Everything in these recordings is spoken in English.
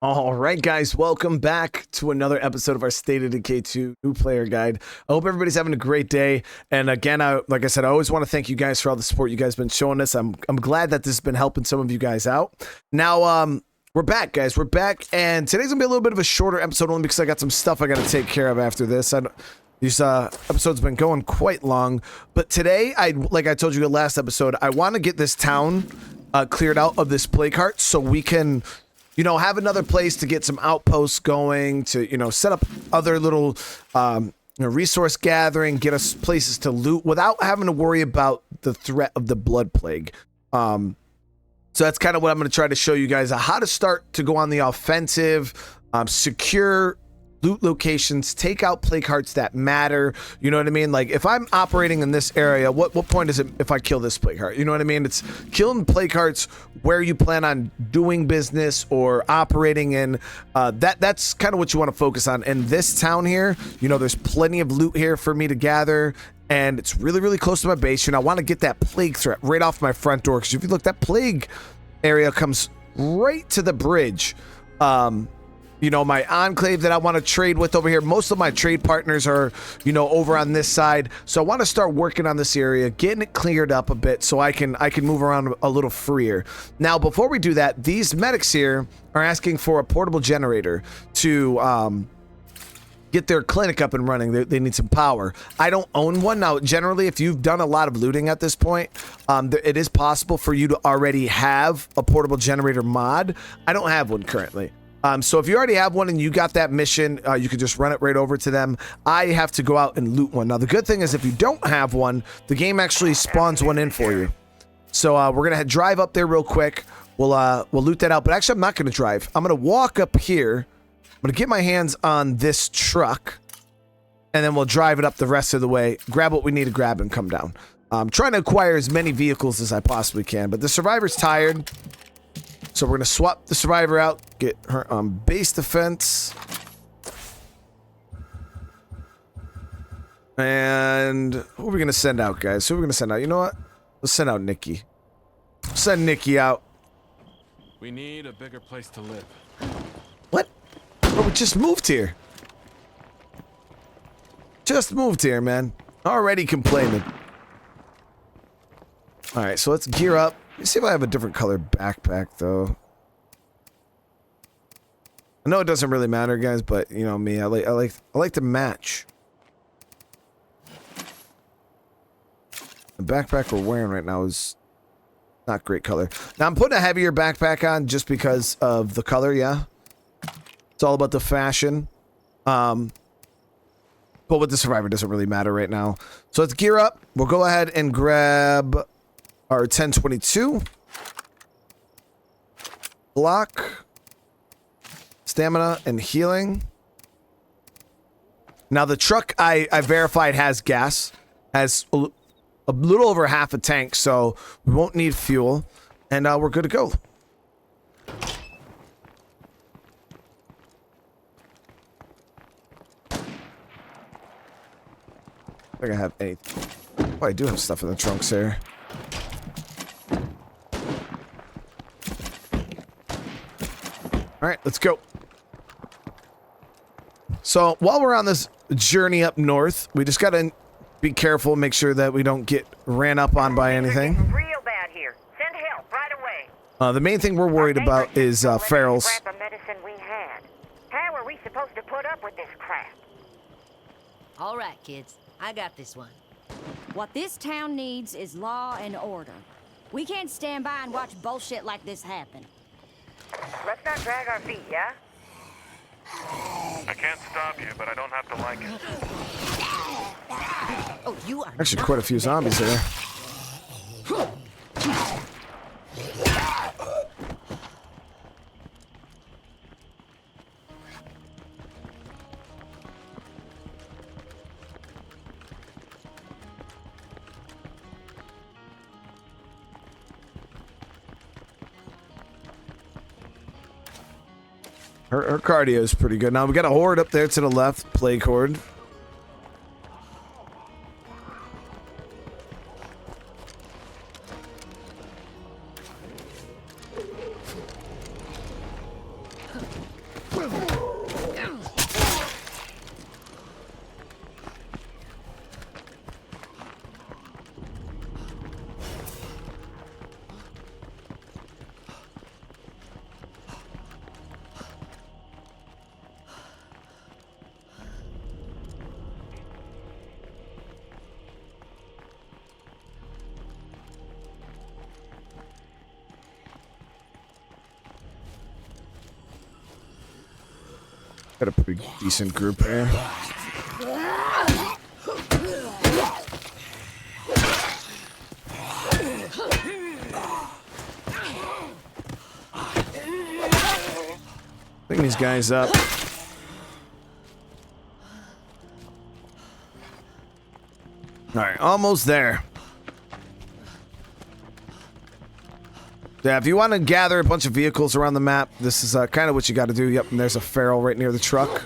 All right, guys, welcome back to another episode of our State of Decay 2 new player guide. I hope everybody's having a great day. And again, like I said, I always want to thank you guys for all the support you guys have been showing us. I'm glad that this has been helping some of you guys out. Now, we're back, guys. We're back, and today's gonna be a little bit of a shorter episode only because I got some stuff I got to take care of after this. These episodes been going quite long, but today, like I told you in the last episode, I want to get this town cleared out of this plague cart so we can, you know, have another place to get some outposts going, to, you know, set up other little, resource gathering, get us places to loot without having to worry about the threat of the blood plague. So that's kind of what I'm going to try to show you guys, how to start to go on the offensive, secure loot locations, take out plague carts that matter. You know what I mean? Like, if I'm operating in this area, what point is it if I kill this plague cart? You know what I mean? It's killing plague carts where you plan on doing business or operating in. That's kind of what you want to focus on. In this town here, you know, there's plenty of loot here for me to gather, and it's really, really close to my base. You know, I want to get that plague threat right off my front door, because if you look, that plague area comes right to the bridge. You know, my enclave that I want to trade with over here, most of my trade partners are, you know, over on this side. So I want to start working on this area, getting it cleared up a bit so I can move around a little freer. Now, before we do that, these medics here are asking for a portable generator to get their clinic up and running. They need some power. I don't own one. Now, generally, if you've done a lot of looting at this point, it is possible for you to already have a portable generator mod. I don't have one currently. So if you already have one and you got that mission, you can just run it right over to them. I have to go out and loot one. Now, the good thing is if you don't have one, the game actually spawns one in for you. So we're going to drive up there real quick. We'll loot that out. But actually, I'm not going to drive. I'm going to walk up here. I'm going to get my hands on this truck, and then we'll drive it up the rest of the way, grab what we need to grab, and come down. I'm trying to acquire as many vehicles as I possibly can, but the survivor's tired. So we're going to swap the survivor out, get her on base defense. And who are we going to send out, guys? Who are we going to send out? You know what? Let's send out Nikki. Send Nikki out. We need a bigger place to live. What? Oh, we just moved here. Just moved here, man. Already complaining. All right, so let's gear up. Let me see if I have a different color backpack, though. I know it doesn't really matter, guys, but you know me, I like to match. The backpack we're wearing right now is not great color. Now I'm putting a heavier backpack on just because of the color. Yeah, it's all about the fashion. But with the survivor, it doesn't really matter right now. So let's gear up. We'll go ahead and grab our 1022 block, stamina, and healing. Now the truck I verified has gas, has a little over half a tank, so we won't need fuel, and we're good to go. I think I have anything. Oh, I do have stuff in the trunks here. All right, let's go. So while we're on this journey up north, we just gotta be careful, make sure that we don't get ran up on by anything. Real bad here. Send help right away. The main thing we're worried about is ferals. Scrap of medicine we had. How are we supposed to put up with this crap? All right, kids. I got this one. What this town needs is law and order. We can't stand by and watch bullshit like this happen. Let's not drag our feet, yeah? I can't stop you, but I don't have to like it. Oh, you are Actually, quite a few zombies there. Her cardio is pretty good. Now we got a horde up there to the left, plague horde. Got a pretty decent group here. Bring these guys up. All right, almost there. Yeah, if you want to gather a bunch of vehicles around the map, this is kind of what you got to do. Yep, and there's a feral right near the truck.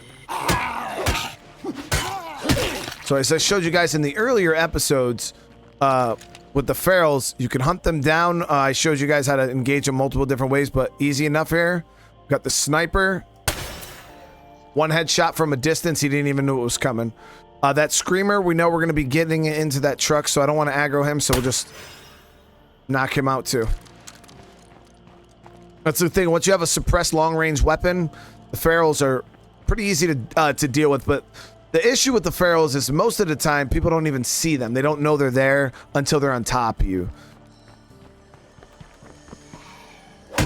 So as I showed you guys in the earlier episodes, with the ferals, you can hunt them down. I showed you guys how to engage them multiple different ways, but easy enough here. Got the sniper. One headshot from a distance. He didn't even know it was coming. That screamer, we know we're going to be getting into that truck, so I don't want to aggro him, so we'll just knock him out too. That's the thing. Once you have a suppressed long-range weapon, the ferals are pretty easy to deal with. But the issue with the ferals is most of the time people don't even see them. They don't know they're there until they're on top of you. I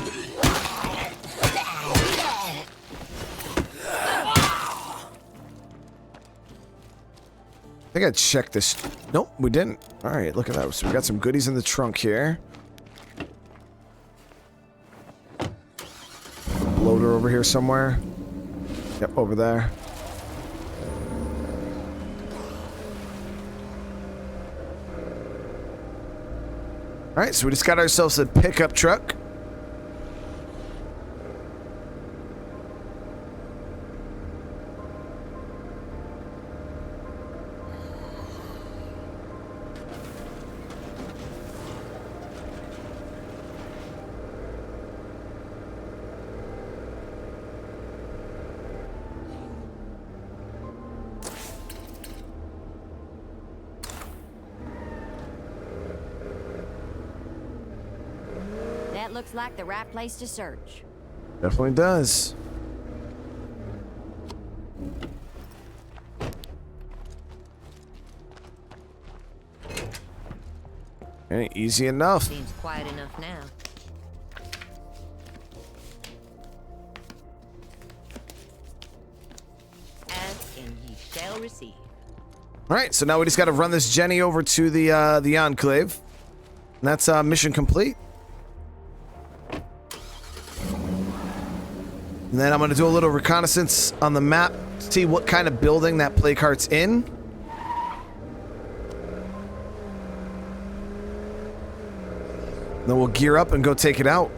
think I checked this. Nope, we didn't. All right, look at that. So we got some goodies in the trunk here. Loader over here somewhere. Yep, over there. All right, so we just got ourselves a pickup truck. Looks like the right place to search. Definitely does. Ain't easy enough. Seems quiet enough now. Ask and ye shall receive. All right, so now we just got to run this Jenny over to the Enclave, and that's mission complete. And then I'm going to do a little reconnaissance on the map, see what kind of building that play cart's in. Then we'll gear up and go take it out.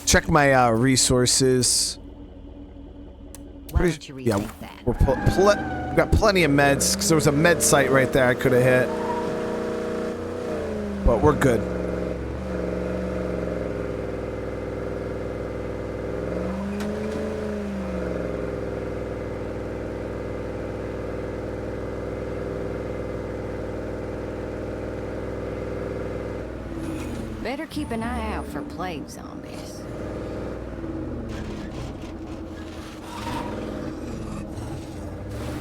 Check my resources. Why don't you rethink that? We've got plenty of meds, because there was a med site right there I could have hit. But we're good. Better keep an eye out for plague zombies.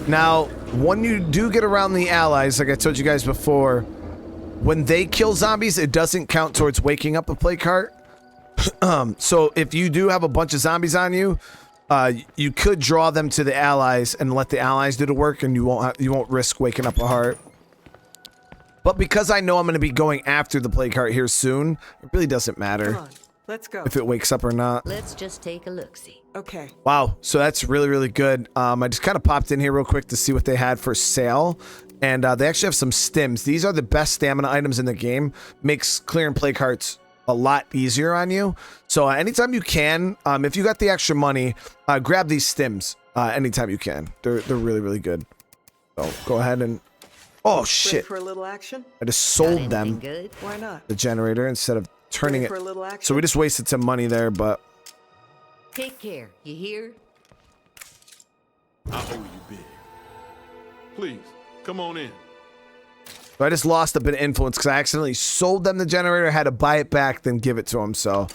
Now, when you do get around the allies, like I told you guys before, when they kill zombies, it doesn't count towards waking up a play cart. So if you do have a bunch of zombies on you, you could draw them to the allies and let the allies do the work, and you won't risk waking up a heart. But because I know I'm going to be going after the play cart here soon, it really doesn't matter Come on, let's go. if it wakes up or not. Let's just take a look-see. Okay. Wow, so that's really, really good. I just kind of popped in here real quick to see what they had for sale. And they actually have some stims. These are the best stamina items in the game. Makes clearing play carts a lot easier on you. So anytime you can, if you got the extra money, grab these stims anytime you can. They're really, really good. So go ahead and... Oh, Ready shit. for a little action? I just Got sold anything them, good? Why not? the generator, instead of turning Ready it. for a little action? So we just wasted some money there, but... Take care, you hear? I owe you big. Please, come on in. So I just lost a bit of influence because I accidentally sold them the generator, had to buy it back, then give it to them. So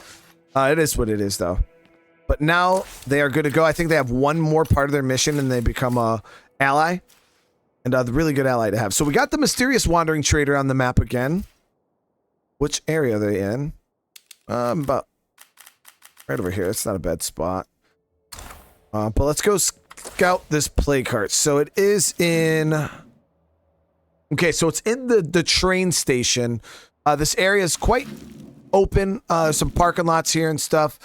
it is what it is, though. But now they are good to go. I think they have one more part of their mission and they become a ally. And a really good ally to have. So we got the mysterious wandering trader on the map again. Which area are they in? About right over here. It's not a bad spot. But let's go scout this play cart. So it is in... Okay, so it's in the train station. This area is quite open. Some parking lots here and stuff.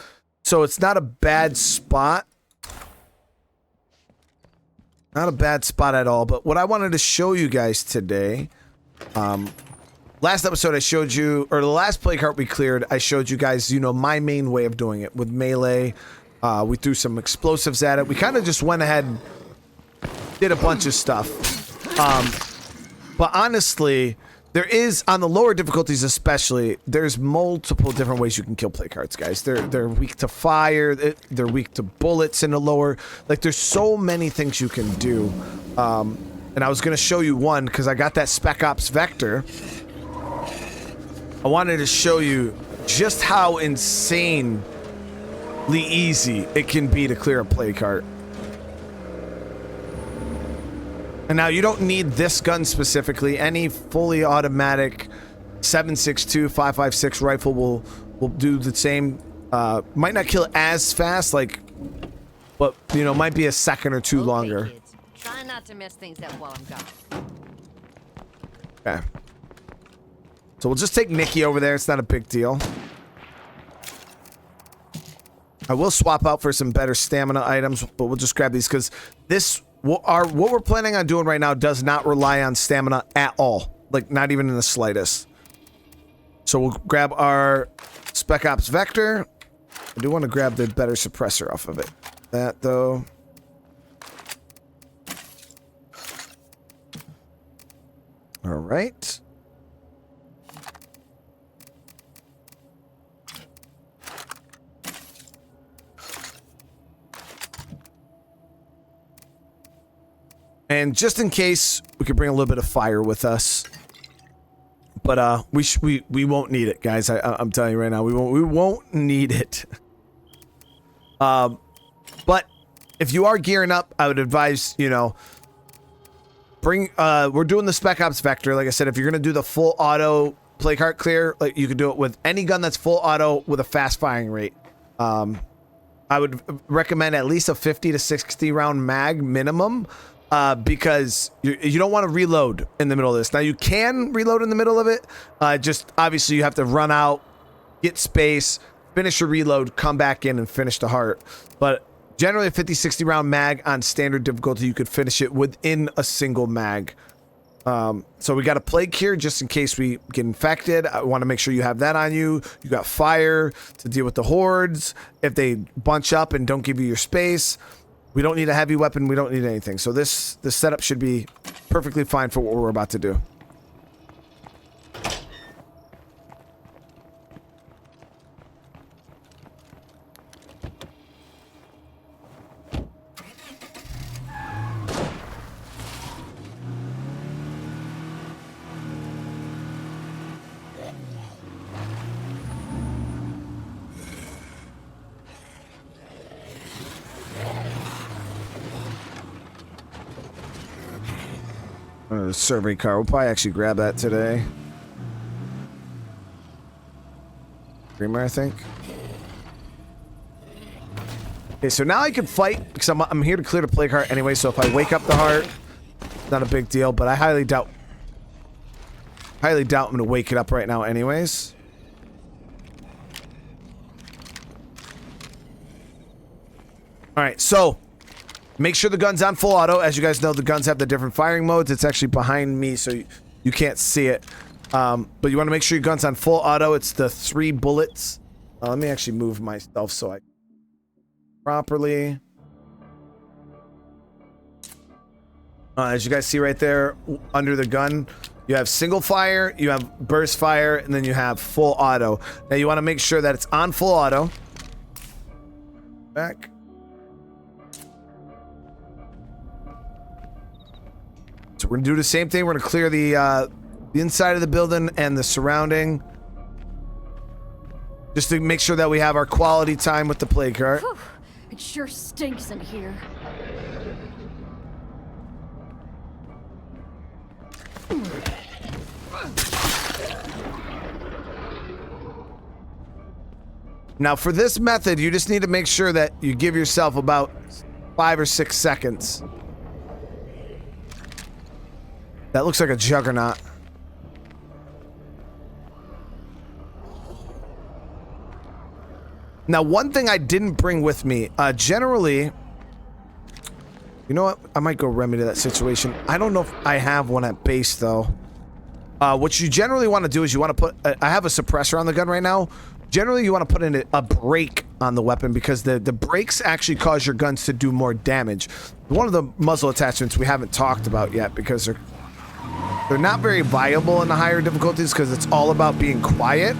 So it's not a bad spot. Not a bad spot at all. But what I wanted to show you guys today... last episode I showed you... Or the last play cart we cleared, I showed you guys, you know, my main way of doing it. With melee. We threw some explosives at it. We kind of just went ahead and did a bunch of stuff. But honestly, there is, on the lower difficulties especially, there's multiple different ways you can kill play carts, guys. They're weak to fire, they're weak to bullets in the lower. Like, there's so many things you can do. And I was going to show you one, because I got that Spec Ops Vector. I wanted to show you just how insanely easy it can be to clear a play cart. And now you don't need this gun specifically. Any fully automatic 7.62 5.56 rifle will do the same. Might not kill it as fast, like, but you know, might be a second or two longer. Kids. Try not to mess things up while I'm gone. Okay. So we'll just take Nikki over there. It's not a big deal. I will swap out for some better stamina items, but we'll just grab these because this. What we're planning on doing right now does not rely on stamina at all. Like, not even in the slightest. So we'll grab our Spec Ops Vector. I do want to grab the better suppressor off of it. That, though. All right. And just in case, we could bring a little bit of fire with us. But we won't need it, guys. I'm telling you right now, we won't need it. But if you are gearing up, I would advise, you know, bring we're doing the Spec Ops Vector. Like I said, if you're gonna do the full auto play cart clear, like, you can do it with any gun that's full auto with a fast firing rate. I would recommend at least a 50 to 60 round mag minimum. Because you don't want to reload in the middle of this. Now, you can reload in the middle of it. Just obviously you have to run out, get space, finish your reload, come back in and finish the heart. But generally a 50-60 round mag on standard difficulty, you could finish it within a single mag. So we got a plague here just in case we get infected. I want to make sure you have that on you. You got fire to deal with the hordes. If they bunch up and don't give you your space. We don't need a heavy weapon. We don't need anything. So this setup should be perfectly fine for what we're about to do. The survey car. We'll probably actually grab that today. Dreamer, I think. Okay, so now I can fight because I'm here to clear the plague heart anyway. So if I wake up the heart, not a big deal. But I highly doubt highly doubt I'm gonna wake it up right now anyways. Alright, so make sure the gun's on full auto. As you guys know, the guns have the different firing modes. It's actually behind me, so you can't see it. But you want to make sure your gun's on full auto. It's the 3 bullets. Let me actually move myself so I properly. As you guys see right there under the gun, you have single fire, you have burst fire, and then you have full auto. Now you want to make sure that it's on full auto. Back. So we're gonna do the same thing. We're gonna clear the inside of the building and the surrounding, just to make sure that we have our quality time with the plague cart. Whew, it sure stinks in here. Now for this method, you just need to make sure that you give yourself about 5 or 6 seconds. That looks like a juggernaut. Now, one thing I didn't bring with me, generally, you know what? I might go remedy that situation. I don't know if I have one at base, though. What you generally want to do is you want to put, I have a suppressor on the gun right now. Generally, you want to put in a brake on the weapon because the brakes actually cause your guns to do more damage. One of the muzzle attachments we haven't talked about yet because they're not very viable in the higher difficulties because it's all about being quiet.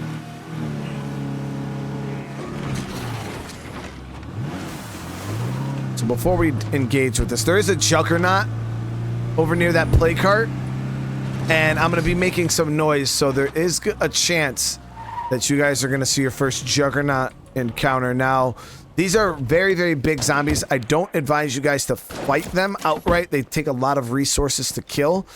So before we engage with this, there is a juggernaut over near that play cart, and I'm going to be making some noise, so there is a chance that you guys are going to see your first juggernaut encounter. Now, these are very, very big zombies. I don't advise you guys to fight them outright. They take a lot of resources to kill.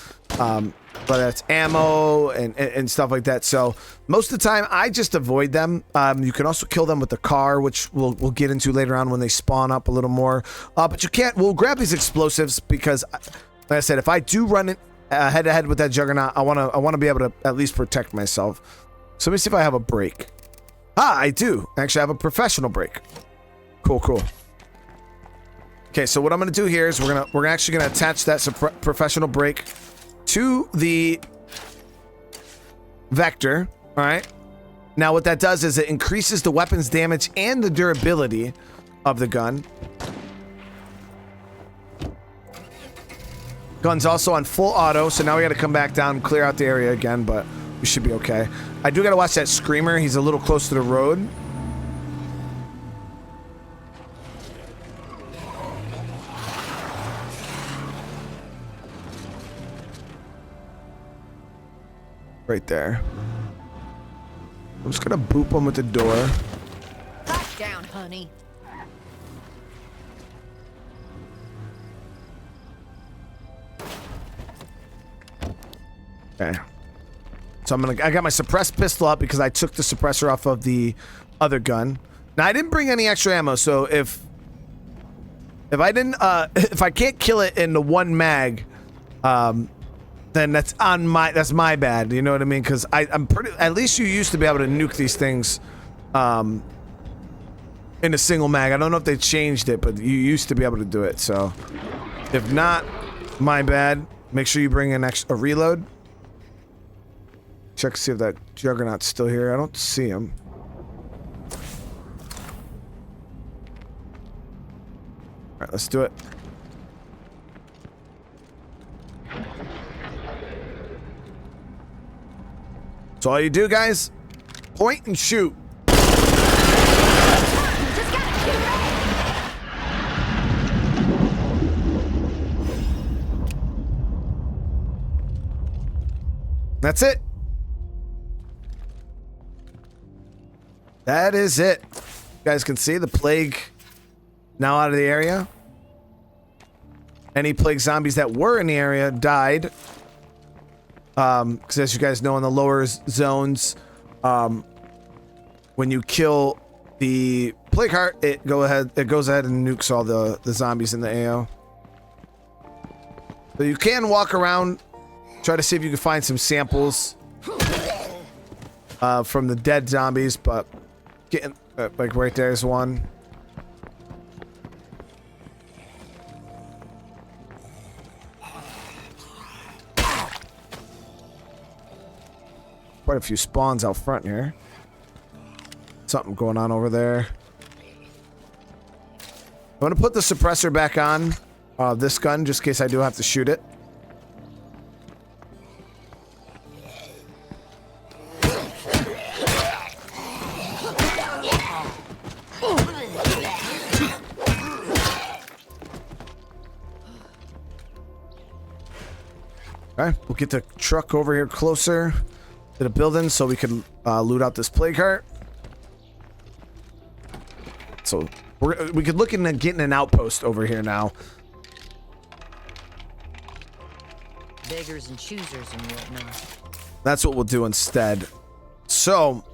But that's ammo and stuff like that. So most of the time, I just avoid them. You can also kill them with the car, which we'll get into later on when they spawn up a little more. But you can't. We'll grab these explosives because, like I said, if I do run it head to head with that juggernaut, I want to be able to at least protect myself. So let me see if I have a break. Ah, I do. Actually, I have a professional break. Cool. Okay, so what I'm gonna do here is we're actually gonna attach that professional break to the vector. All right. Now what that does is it increases the weapon's damage and the durability of the gun. Gun's also on full auto, so now we got to come back down and clear out the area again, but we should be okay. I do got to watch that screamer. He's a little close to the road. Right there. I'm just gonna boop him with the door. Pipe down, honey. Okay. So I got my suppressed pistol up because I took the suppressor off of the other gun. Now I didn't bring any extra ammo, so if I can't kill it in the 1 mag, then that's my bad. You know what I mean? Because I'm pretty. At least you used to be able to nuke these things, in a single mag. I don't know if they changed it, but you used to be able to do it. So, if not, my bad. Make sure you bring in a reload. Check to see if that juggernaut's still here. I don't see him. All right, let's do it. So all you do, guys, point and shoot. That's it. That is it. You guys can see the plague now out of the area. Any plague zombies that were in the area died. Because as you guys know, in the lower zones, when you kill the plague heart, it goes ahead and nukes all the zombies in the AO. So you can walk around, try to see if you can find some samples from the dead zombies, but getting like right there's one. Quite a few spawns out front here. Something going on over there. I'm gonna put the suppressor back on this gun just in case I do have to shoot it. Okay, we'll get the truck over here closer to the building so we can loot out this plague cart. So we could look into getting an outpost over here now. Beggars and choosers and whatnot. That's what we'll do instead. So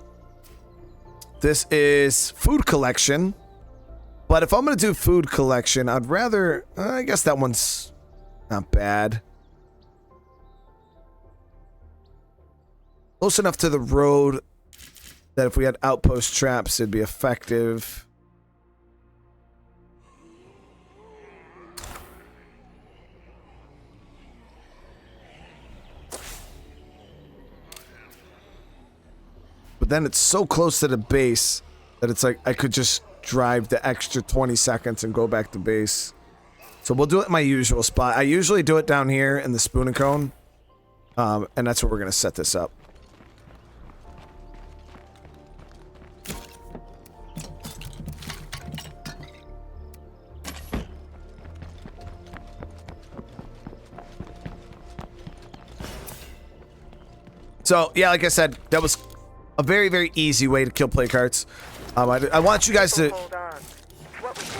this is food collection. But if I'm going to do food collection, I'd rather... I guess that one's not bad. Close enough to the road that if we had outpost traps, it'd be effective. But then it's so close to the base that it's like I could just drive the extra 20 seconds and go back to base. So we'll do it in my usual spot. I usually do it down here in the spoon and cone. And that's where we're going to set this up. So, yeah, like I said, that was a very, very easy way to kill plague carts. I want you guys to... Hold on. What we do?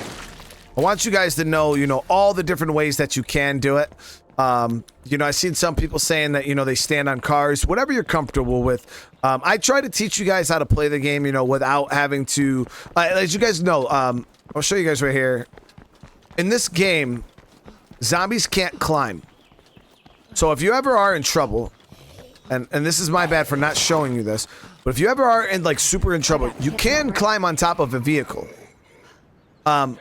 I want you guys to know, you know, all the different ways that you can do it. You know, I've seen some people saying that, you know, they stand on cars, whatever you're comfortable with. I try to teach you guys how to play the game, you know, without having to... as you guys know, I'll show you guys right here. In this game, zombies can't climb. So if you ever are in trouble... And this is my bad for not showing you this, but if you ever are in like super in trouble, you can climb on top of a vehicle. And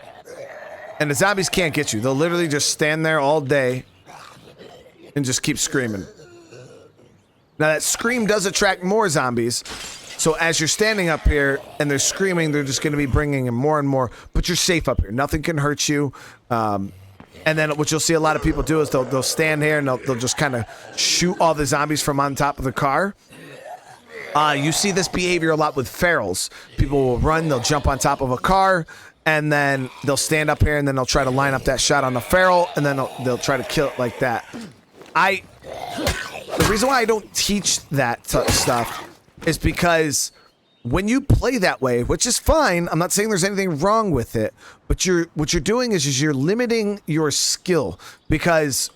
the zombies can't get you. They'll literally just stand there all day and just keep screaming. Now that scream does attract more zombies. So as you're standing up here and they're screaming, they're just going to be bringing in more and more, but you're safe up here. Nothing can hurt you. And then what you'll see a lot of people do is they'll stand here and they'll just kind of shoot all the zombies from on top of the car. You see this behavior a lot with ferals. People will run, they'll jump on top of a car, and then they'll stand up here and then they'll try to line up that shot on the feral, and then they'll try to kill it like that. The reason why I don't teach that stuff is because when you play that way, which is fine, I'm not saying there's anything wrong with it, but what you're doing is you're limiting your skill, because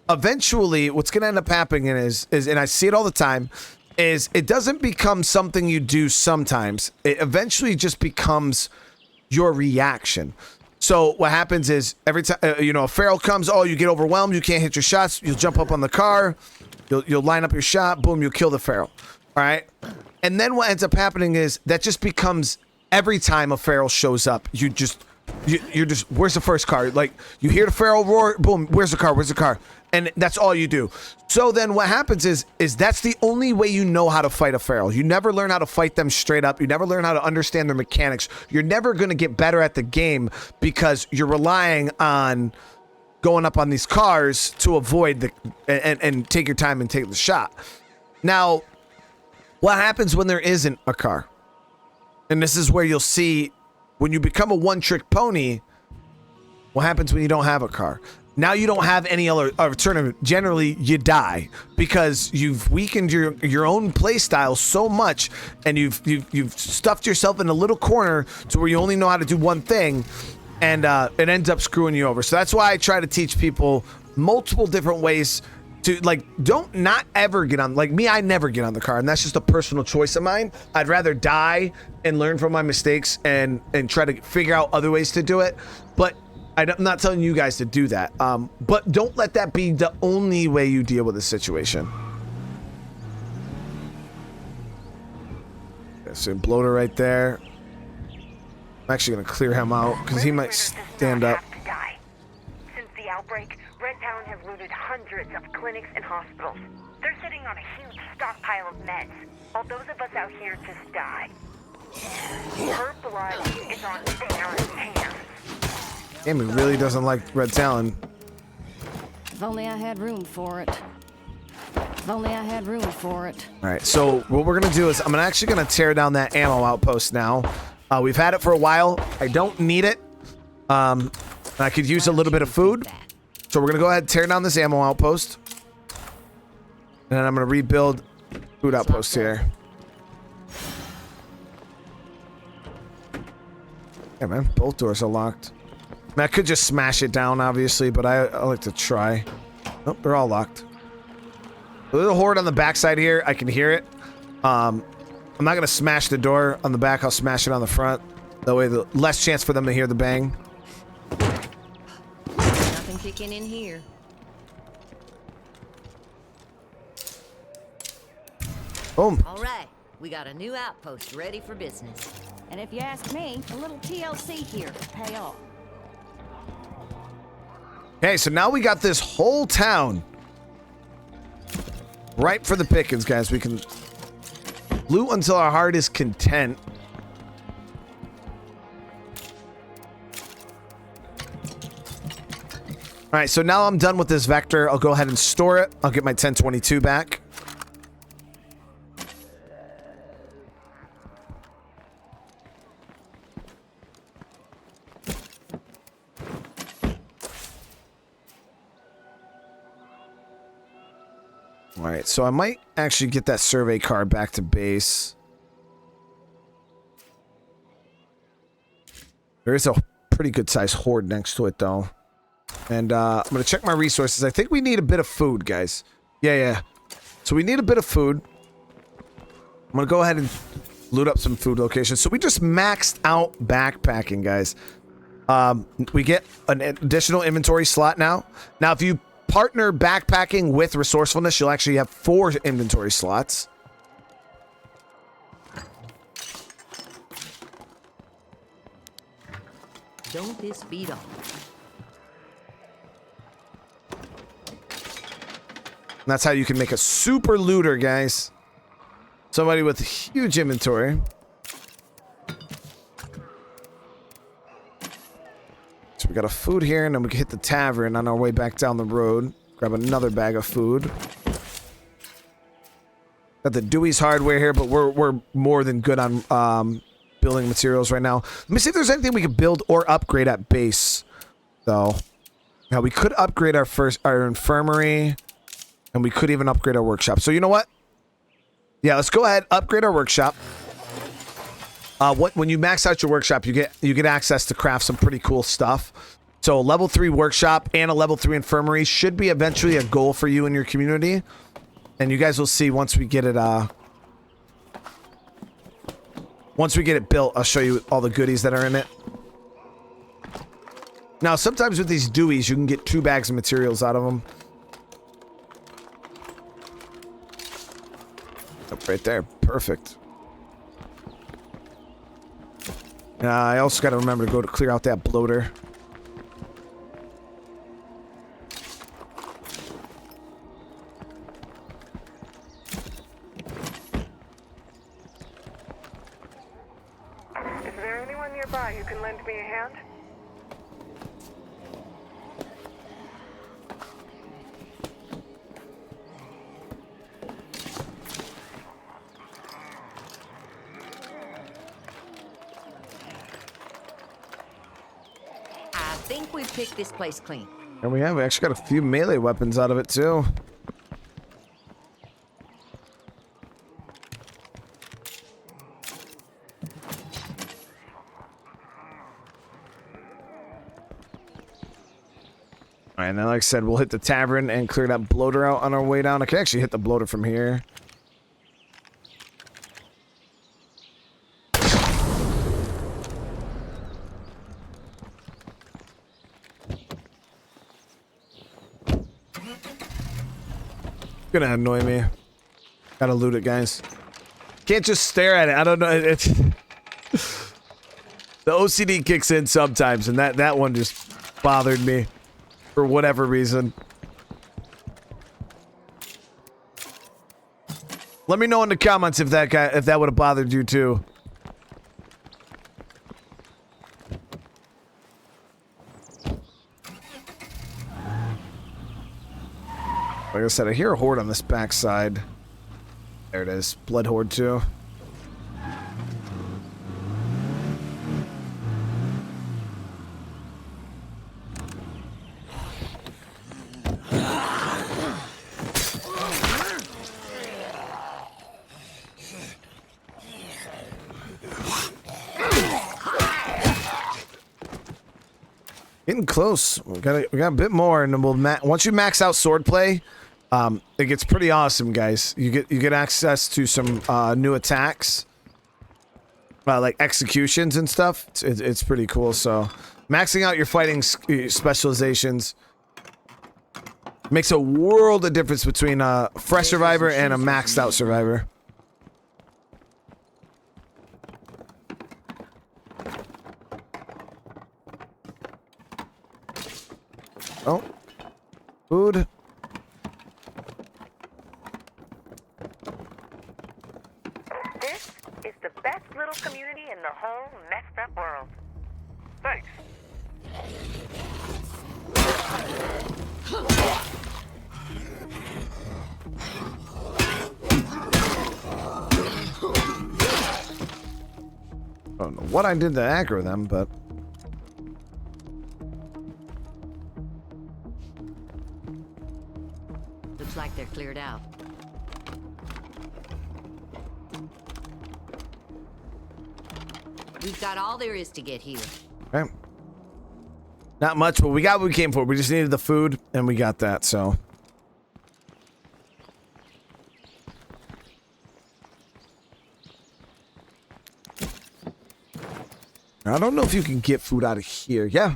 eventually what's going to end up happening is, and I see it all the time, is it doesn't become something you do sometimes. It eventually just becomes your reaction. So what happens is every time, you know, a feral comes, oh, you get overwhelmed, you can't hit your shots, you'll jump up on the car, you'll line up your shot, boom, you'll kill the feral. All right? And then what ends up happening is that just becomes every time a feral shows up, you're just, where's the first car? Like, you hear the feral roar, boom, where's the car? Where's the car? And that's all you do. So then what happens is that's the only way you know how to fight a feral. You never learn how to fight them straight up. You never learn how to understand their mechanics. You're never going to get better at the game because you're relying on going up on these cars to avoid and take your time and take the shot. Now, what happens when there isn't a car? And this is where you'll see when you become a one-trick pony, what happens when you don't have a car? Now you don't have any other alternative. Generally, you die because you've weakened your own play style so much, and you've stuffed yourself in a little corner to where you only know how to do one thing, and it ends up screwing you over. So that's why I try to teach people multiple different ways to, like, don't not ever get on, like me, I never get on the car, and that's just a personal choice of mine. I'd rather die and learn from my mistakes and try to figure out other ways to do it. But I'm not telling you guys to do that. But don't let that be the only way you deal with the situation. So bloater right there. I'm actually gonna clear him out because he might stand up. Have to die. Since the outbreak, Red Town has looted hundreds of clinics and hospitals. They're sitting on a huge stockpile of meds, while those of us out here just die. Her blood is on their hands. Damn, he really doesn't like Red Talon. If only I had room for it. If only I had room for it. All right, so what we're gonna do is I'm actually gonna tear down that ammo outpost now. We've had it for a while. I don't need it. I could use a little bit of food. So we're gonna go ahead and tear down this ammo outpost. And then I'm gonna rebuild food outpost here. Yeah, man, both doors are locked. I mean, I could just smash it down, obviously, but I like to try. Nope, they're all locked. A little horde on the backside here. I can hear it. I'm not gonna smash the door on the back. I'll smash it on the front. That way, the less chance for them to hear the bang. Nothing kicking in here. Boom. All right, we got a new outpost ready for business. And if you ask me, a little TLC here could pay off. Okay, so now we got this whole town ripe for the pickings, guys. We can loot until our heart is content. All right, so now I'm done with this vector. I'll go ahead and store it. I'll get my 1022 back. All right, so I might actually get that survey card back to base. There is a pretty good sized horde next to it, though. And I'm going to check my resources. I think we need a bit of food, guys. Yeah. So we need a bit of food. I'm going to go ahead and loot up some food locations. So we just maxed out backpacking, guys. We get an additional inventory slot now. Now, if you partner backpacking with resourcefulness, you'll actually have 4 inventory slots. Don't this beat all? And that's how you can make a super looter, guys. Somebody with huge inventory. So we got a food here, and then we can hit the tavern on our way back down the road. Grab another bag of food. Got the Dewey's hardware here, but we're more than good on building materials right now. Let me see if there's anything we can build or upgrade at base, though. Now we could upgrade our infirmary, and we could even upgrade our workshop. So you know what? Yeah, let's go ahead, upgrade our workshop. When you max out your workshop, you get access to craft some pretty cool stuff. So a level 3 workshop and a level 3 infirmary should be eventually a goal for you in your community. And you guys will see once we get it built, I'll show you all the goodies that are in it. Now, sometimes with these Deweys, you can get 2 bags of materials out of them. Up right there. Perfect. I also got to remember to go to clear out that bloater. Is there anyone nearby who can lend me a hand? I think we've picked this place clean. And we actually got a few melee weapons out of it, too. Alright, and then like I said, we'll hit the tavern and clear that bloater out on our way down. I can actually hit the bloater from here. Gonna annoy me. Gotta loot it, guys. can't just stare at it. I don't know. It's the OCD kicks in sometimes, and that one just bothered me for whatever reason. Let me know in the comments if that would have bothered you too. Like I said, I hear a horde on this backside. There it is. Blood horde too. Getting close. We got a bit more, and then we'll once you max out swordplay, it gets pretty awesome, guys. You get access to some new attacks, like executions and stuff. It's pretty cool. So, maxing out your fighting specializations makes a world of difference between a fresh survivor and a maxed out survivor. Oh, food. This is the best little community in the whole messed up world. Thanks. I don't know what I did to aggro them, but... Looks like they're cleared out. We've got all there is to get here. Okay. Not much, but we got what we came for. We just needed the food, and we got that, so... I don't know if you can get food out of here. Yeah.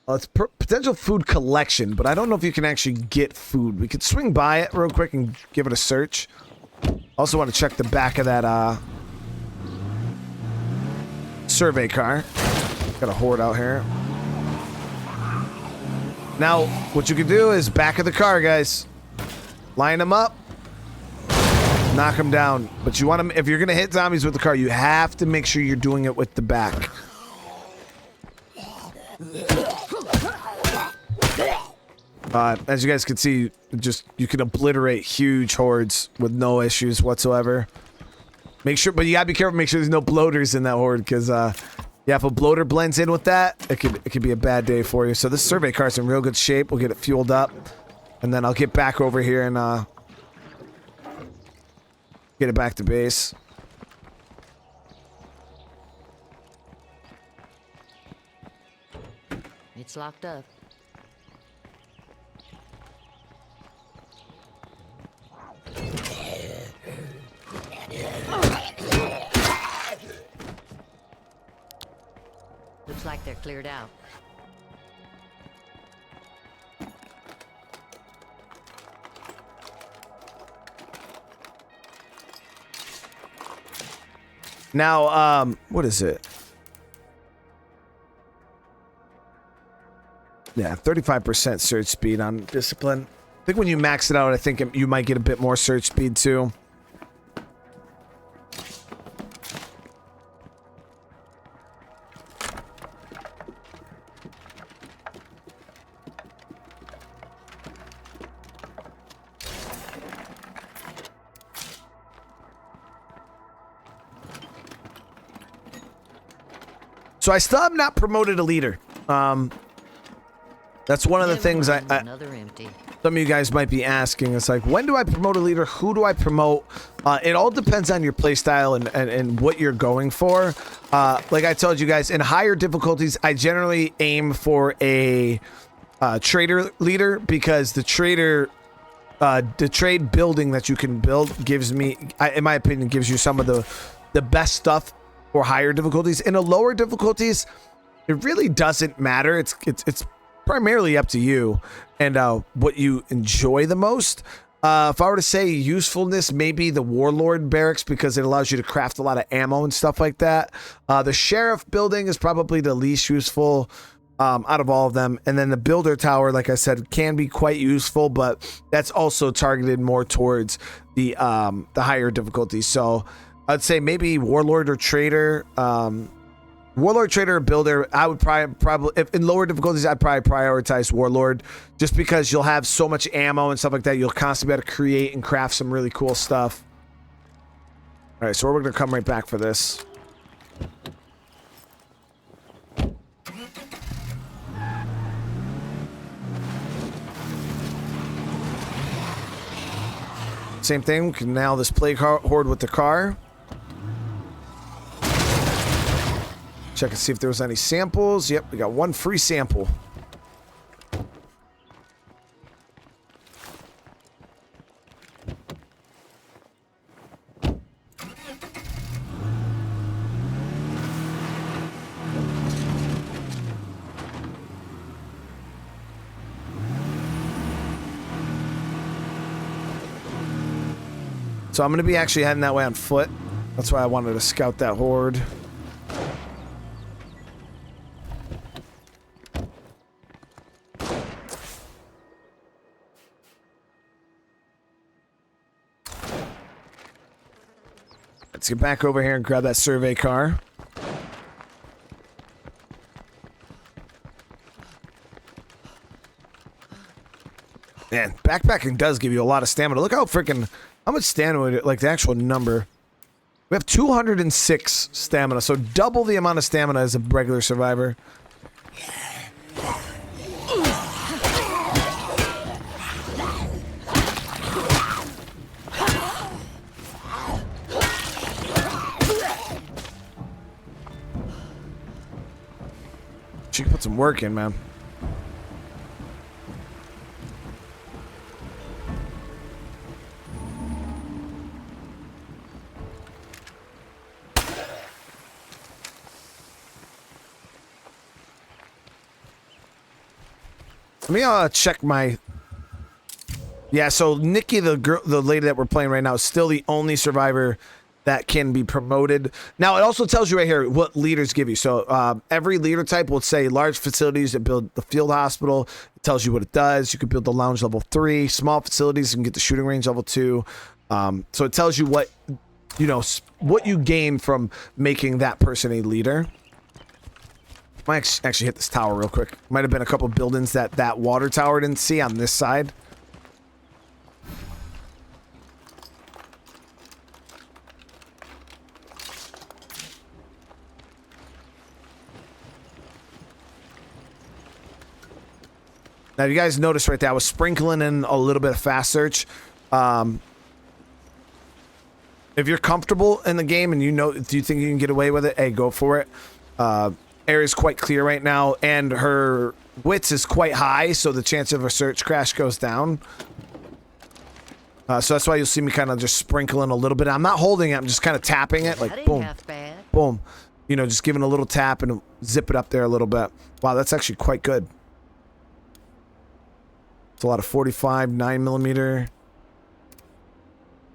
Well, it's potential food collection, but I don't know if you can actually get food. We could swing by it real quick and give it a search. Also want to check the back of that survey car. Got a horde out here. Now, what you can do is back of the car, guys. Line them up. Knock them down. But you want them, if you're going to hit zombies with the car, you have to make sure you're doing it with the back. As you guys can see, you can obliterate huge hordes with no issues whatsoever. Make sure, but you gotta be careful. Make sure there's no bloaters in that horde, because yeah, if a bloater blends in with that, it could be a bad day for you. So this survey car's in real good shape. We'll get it fueled up, and then I'll get back over here and get it back to base. It's locked up. Looks like they're cleared out. Now, what is it? Yeah, 35% surge speed on discipline. I think when you max it out, I think you might get a bit more surge speed too. So I still have not promoted a leader. That's one of the things Another empty. some of you guys might be asking. It's like, when do I promote a leader? Who do I promote? It all depends on your playstyle and what you're going for. Like I told you guys, in higher difficulties, I generally aim for a trader leader, because the trade building that you can build gives me, in my opinion, gives you some of the best stuff for higher difficulties. In the lower difficulties, it really doesn't matter. It's primarily up to you and what you enjoy the most. If I were to say usefulness, maybe the Warlord barracks because it allows you to craft a lot of ammo and stuff like that. The Sheriff building is probably the least useful out of all of them. And then the Builder Tower, like I said, can be quite useful, but that's also targeted more towards the higher difficulties. So I'd say maybe Warlord or Trader. Warlord, Trader, or Builder, I would probably if in lower difficulties, I'd probably prioritize Warlord just because you'll have so much ammo and stuff like that. You'll constantly be able to create and craft some really cool stuff. All right, so we're going to come right back for this. Same thing, we can nail this plague horde with the car. Check and see if there was any samples. Yep, we got one free sample. So I'm going to be actually heading that way on foot. That's why I wanted to scout that horde. Let's get back over here and grab that survey car. Man, backpacking does give you a lot of stamina. Look how much stamina, like the actual number. We have 206 stamina, so double the amount of stamina as a regular survivor. She can put some work in, man. Let me check my... Yeah, so Nikki, the lady that we're playing right now, is still the only survivor that can be promoted. Now, it also tells you right here what leaders give you. So every leader type will say large facilities that build the field hospital. It tells you what it does. You can build the lounge level 3. Small facilities, you can get the shooting range level 2. So it tells you what you gain from making that person a leader. Might actually hit this tower real quick. Might have been a couple of buildings that water tower didn't see on this side. Now, you guys notice right there, I was sprinkling in a little bit of fast search. If you're comfortable in the game and if you think you can get away with it, hey, go for it. Area's quite clear right now, and her wits is quite high, so the chance of a search crash goes down. So that's why you'll see me kind of just sprinkling a little bit. I'm not holding it, I'm just kind of tapping it, like boom, boom. Just giving a little tap and zip it up there a little bit. Wow, that's actually quite good. It's a lot of 45, 9mm.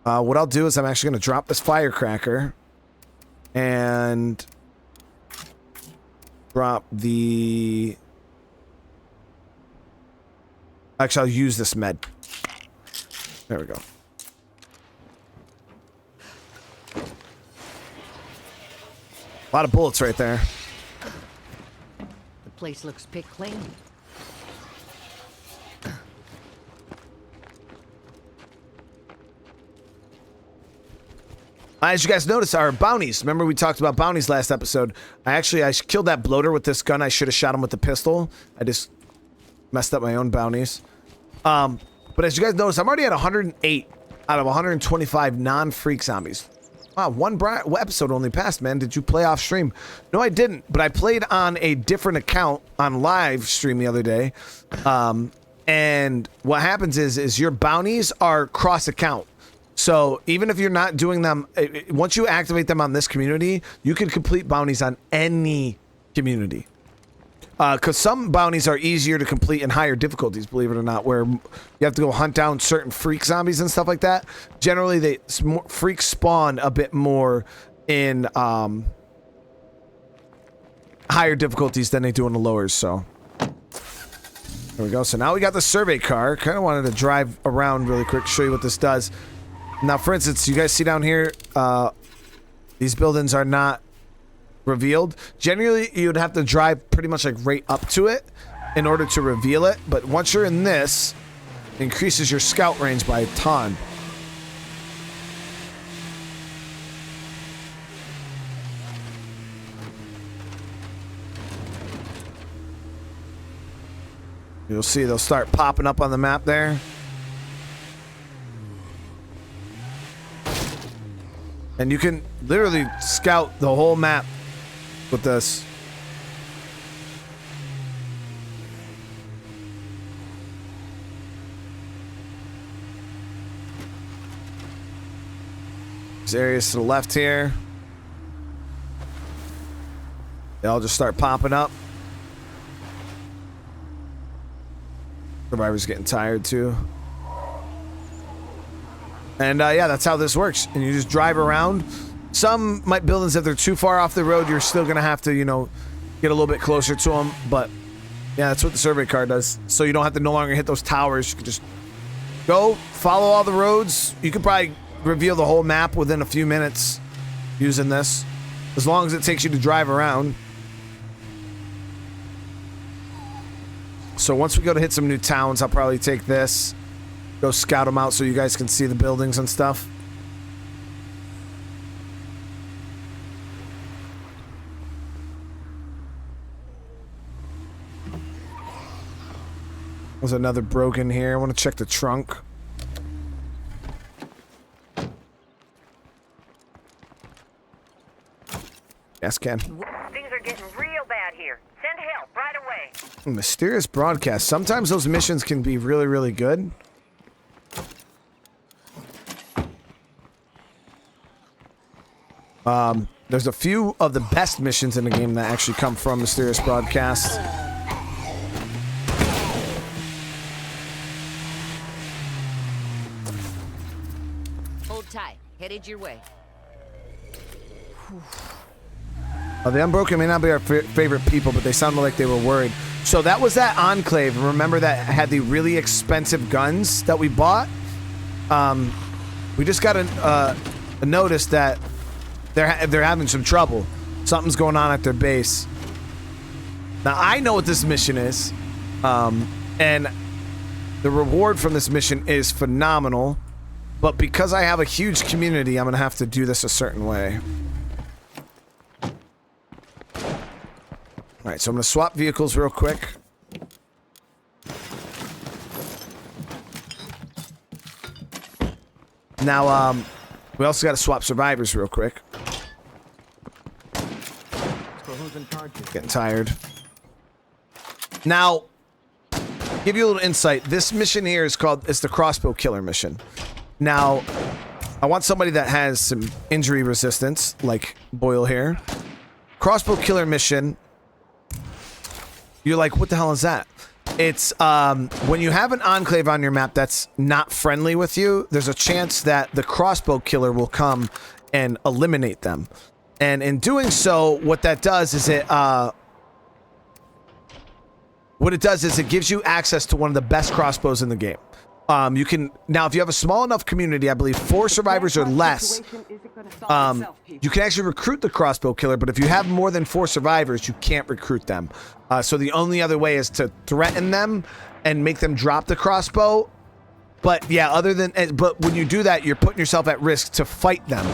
What I'll do is I'm actually going to drop this firecracker and drop the... Actually, I'll use this med. There we go. A lot of bullets right there. The place looks picked clean. As you guys notice, our bounties. Remember we talked about bounties last episode. I killed that bloater with this gun. I should have shot him with the pistol. I just messed up my own bounties. But as you guys notice, I'm already at 108 out of 125 non-freak zombies. Wow, one episode only passed, man. Did you play off stream? No, I didn't. But I played on a different account on live stream the other day. And what happens is your bounties are cross-account. So even if you're not doing them, once you activate them on this community, you can complete bounties on any community. Because some bounties are easier to complete in higher difficulties, believe it or not, where you have to go hunt down certain freak zombies and stuff like that. Generally, freaks spawn a bit more in higher difficulties than they do in the lowers, so. There we go. So now we got the survey car. Kind of wanted to drive around really quick, show you what this does. Now, for instance, you guys see down here, these buildings are not revealed. Generally, you'd have to drive pretty much like right up to it in order to reveal it. But once you're in this, it increases your scout range by a ton. You'll see they'll start popping up on the map there. And you can literally scout the whole map with this. There's areas to the left here. They all just start popping up. Survivor's getting tired too. And yeah, that's how this works. And you just drive around. Some buildings, if they're too far off the road, you're still gonna have to, you know, get a little bit closer to them. But yeah, that's what the survey car does. So you don't have to no longer hit those towers. You can just go, follow all the roads. You could probably reveal the whole map within a few minutes using this, as long as it takes you to drive around. So once we go to hit some new towns, I'll probably take this, go scout them out so you guys can see the buildings and stuff. There's another broken here. I want to check the trunk. Yes, Ken. Things are getting real bad here. Send help right away. Mysterious broadcast. Sometimes those missions can be really, really good. There's a few of the best missions in the game that actually come from mysterious broadcasts. Hold tight. Headed your way. The Unbroken may not be our favorite people, but they sounded like they were worried. So that was that Enclave. Remember that had the really expensive guns that we bought? We just got a notice that they're having some trouble. Something's going on at their base. Now, I know what this mission is. And the reward from this mission is phenomenal. But because I have a huge community, I'm going to have to do this a certain way. Alright, so I'm going to swap vehicles real quick. Now, we also got to swap survivors real quick. Getting tired. Now, give you a little insight. This mission here is it's the crossbow killer mission. Now, I want somebody that has some injury resistance, like Boyle here. Crossbow killer mission. You're like, what the hell is that? It's when you have an enclave on your map that's not friendly with you, there's a chance that the crossbow killer will come and eliminate them. And in doing so, what that does is it gives you access to one of the best crossbows in the game. You can now, if you have a small enough community, I believe 4 survivors or less, you can actually recruit the crossbow killer. But if you have more than 4 survivors, you can't recruit them. So the only other way is to threaten them and make them drop the crossbow. But yeah, but when you do that, you're putting yourself at risk to fight them.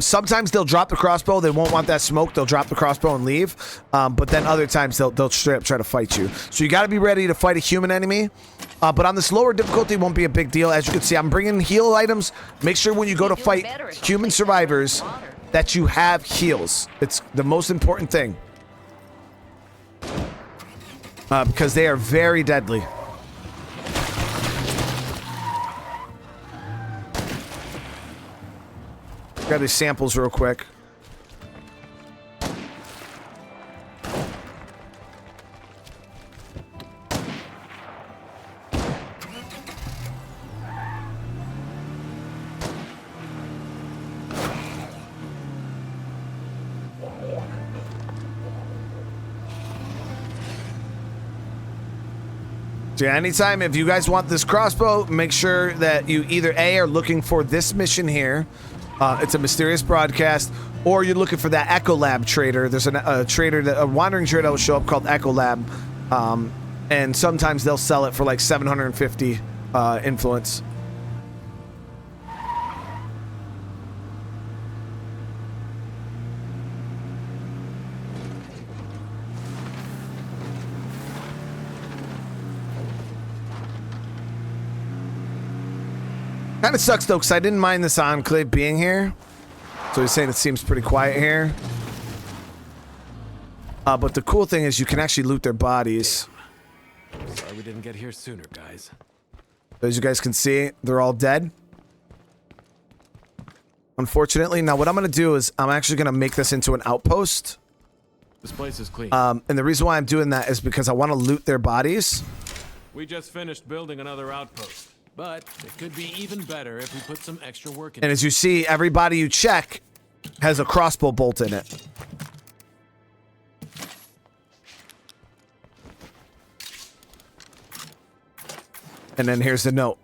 Sometimes they'll drop the crossbow. They won't want that smoke. They'll drop the crossbow and leave. But then other times they'll straight up try to fight you. So you got to be ready to fight a human enemy. But on this lower difficulty, it won't be a big deal. As you can see, I'm bringing heal items. Make sure when you go to fight human survivors that you have heals. It's the most important thing. Because they are very deadly. Grab these samples real quick. So yeah, anytime if you guys want this crossbow, make sure that you either A, are looking for this mission here. It's a mysterious broadcast, or you're looking for that Echo Lab trader. There's a wandering trader that will show up called Echo Lab, and sometimes they'll sell it for like 750 influence. Kind of sucks though, because I didn't mind this enclave being here. So he's saying it seems pretty quiet here. But the cool thing is you can actually loot their bodies. Sorry we didn't get here sooner, guys. As you guys can see, they're all dead. Unfortunately. Now what I'm going to do is I'm actually going to make this into an outpost. This place is clean. And the reason why I'm doing that is because I want to loot their bodies. We just finished building another outpost. But it could be even better if we put some extra work in. And as you see, every body you check has a crossbow bolt in it. And then here's the note.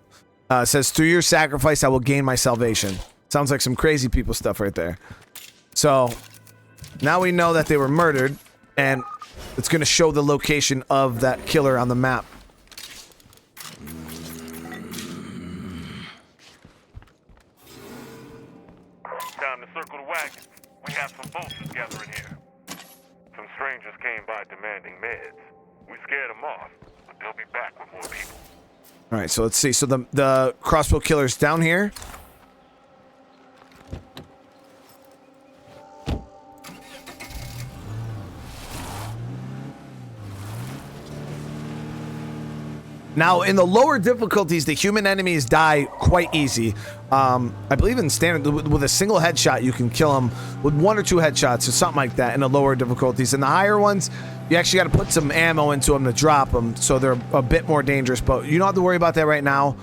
It says, through your sacrifice, I will gain my salvation. Sounds like some crazy people stuff right there. So now we know that they were murdered, and it's going to show the location of that killer on the map. Time to circle the wagon. We have some vultures gathering here. Some strangers came by demanding meds. We scared them off, but they'll be back with more people. All right, so let's see. So the crossbow killer's down here. Now, in the lower difficulties, the human enemies die quite easy. I believe in standard, with a single headshot, you can kill them with 1 or 2 headshots or something like that in the lower difficulties. In the higher ones, you actually got to put some ammo into them to drop them, so they're a bit more dangerous. But you don't have to worry about that right now.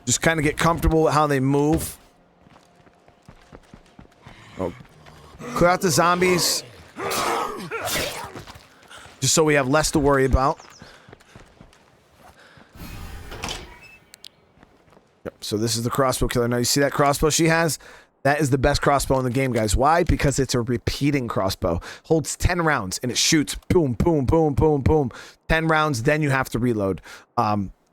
Just kind of get comfortable with how they move. Oh. Clear out the zombies. Just so we have less to worry about. Yep, so this is the crossbow killer. Now you see that crossbow she has? That is the best crossbow in the game, guys. Why? Because it's a repeating crossbow. Holds 10 rounds and it shoots boom, boom, boom, boom, boom. 10 rounds, then you have to reload.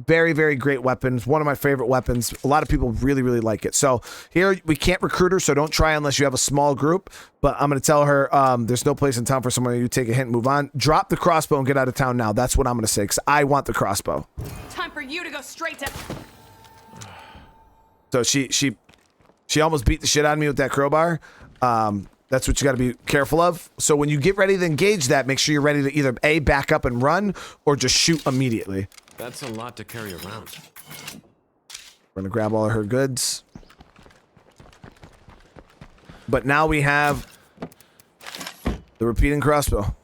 Very, very great weapons. One of my favorite weapons. A lot of people really, really like it. So here we can't recruit her, so don't try unless you have a small group. But I'm going to tell her there's no place in town for someone. You take a hint and move on. Drop the crossbow and get out of town now. That's what I'm going to say, because I want the crossbow. Time for you to go straight to... So she almost beat the shit out of me with that crowbar. That's what you got to be careful of. So when you get ready to engage that, make sure you're ready to either A, back up and run, or just shoot immediately. That's a lot to carry around. We're going to grab all of her goods. But now we have the repeating crossbow.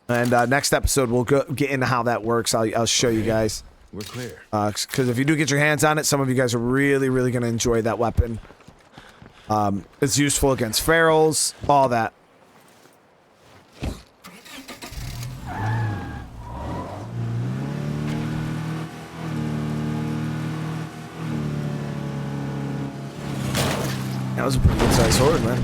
And next episode, we'll get into how that works. I'll show you guys. We're clear. Because if you do get your hands on it, some of you guys are really, really going to enjoy that weapon. It's useful against ferals, all that. That was a pretty good sized sword, man.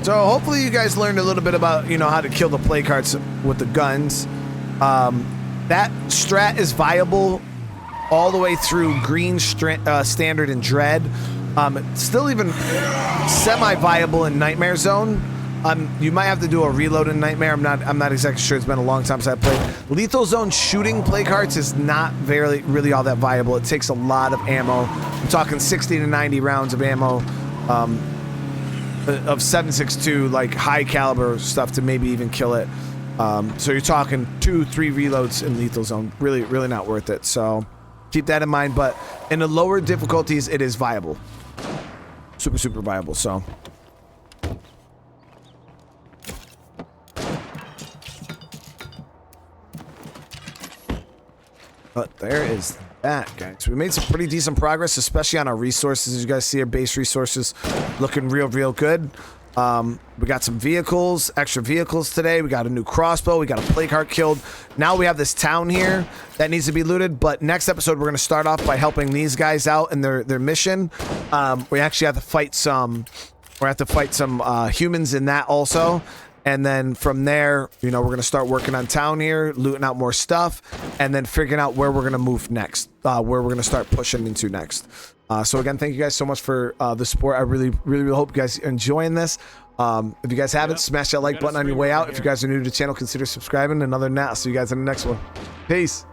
So hopefully you guys learned a little bit about, how to kill the play cards with the guns. That strat is viable all the way through green, standard, and dread. Still even semi-viable in Nightmare Zone. You might have to do a reload in Nightmare. I'm not exactly sure. It's been a long time since I played. Lethal Zone shooting play cards is not really all that viable. It takes a lot of ammo. I'm talking 60 to 90 rounds of ammo. Of 7.62, like high caliber stuff to maybe even kill it. So you're talking 2-3 reloads in Lethal Zone. Really not worth it. So keep that in mind. But in the lower difficulties, it is viable. super, super viable. So. But there is that, guys. We made some pretty decent progress, especially on our resources. As you guys see, our base resources looking real good. We got some vehicles, extra vehicles today. We got a new crossbow. We got a plague heart killed. Now we have this town here that needs to be looted. But next episode, we're going to start off by helping these guys out in their mission. We actually have to fight some. We have to fight some humans in that also. And then from there, you know, we're going to start working on town here, looting out more stuff, and then figuring out where we're going to move next, where we're going to start pushing into next. So again, thank you guys so much for the support. I really hope you guys are enjoying this. If you guys haven't, smash that like button on your way out. If you guys are new to the channel, consider subscribing. And other than that, I'll see you guys in the next one. Peace.